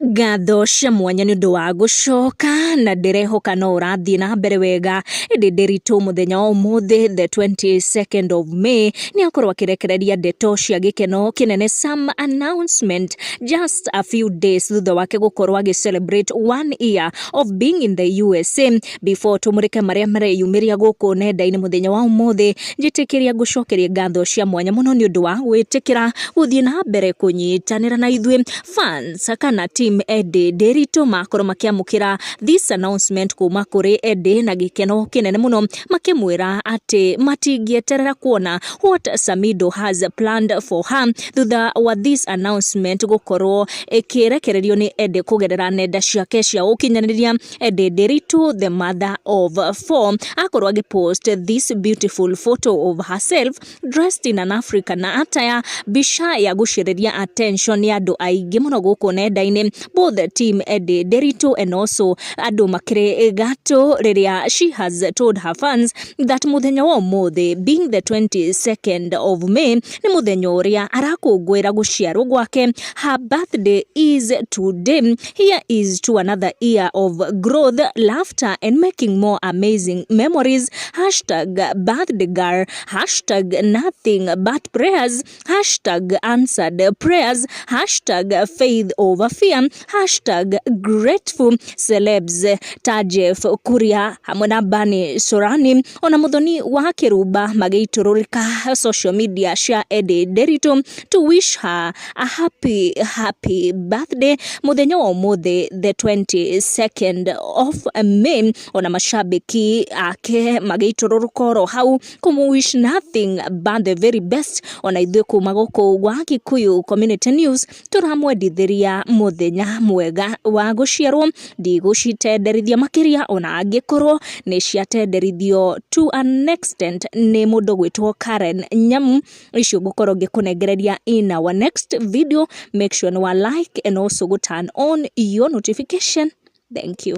Ngatho cia mwanya ni undu wa gucoka na ndirehoka no urathie na mbere wega ndiritu muthenya wa umuthi the 22nd of May ni akorwo akirekereria ndeto cia gikeno kinene some announcement just a few days thutha wake gukorwo agi celebrate 1 year of being in the USA. Before tumurike maria mareyumiria guku nenda-ini muthenya wa umuthi njitikiria gucokeria ngatho cia mwanya muno ni undu wa gwitikira guthie na mbere kunyitanira na ithue fans kana team Eddie Nderitu makorwo makiamukira this announcement kuma kuri Eddie na gikeno kinene muno makimwira ati matingieterera kuona what Samido has planned for her thutha wa this announcement gukorwo ikirekererio ni Eddie kugerera nenda ciake cia ukinyaniria. Eddie Nderitu, the mother of 4, akorwo agipost this beautiful photo of herself dressed in an African attire, bisha ya gushiriria attention ya andu aingi muno guku nenda-ini, both the team Eddie Nderitu and also andu makire gato riria she has told her fans that muthenya wa umuthi being the 22nd of May ni muthenya uria arakungwira guciarwo gwake. Her birthday is today. Here is to another year of growth, laughter and making more amazing memories. #birthday girl, #nothing but prayers, #answered prayers, #faith over fear, #grateful celebs Tajef Kuria hamwe na Bani Sorani ona muthoni wa Kiruba mageitururika social media cia Eddie Nderitu to wish her a happy birthday muthenya wa umuthi the 22nd of May. Ona mashabiki ake mageitururika oro hau kumuwish nothing but the very best. Ona ithuĩ kuma guku gwa Kikuyu Community News turamwendithiria muthenya mwega wa guciarwo. Ndigũcitenderithia makiria ona angikorwo ni ciatenderithio to an extent ni mundu gwitwo Karen Nyamu. Icio ngukorwo ngikunengereria in our next video. Make sure you like and also go turn on your notification. Thank you.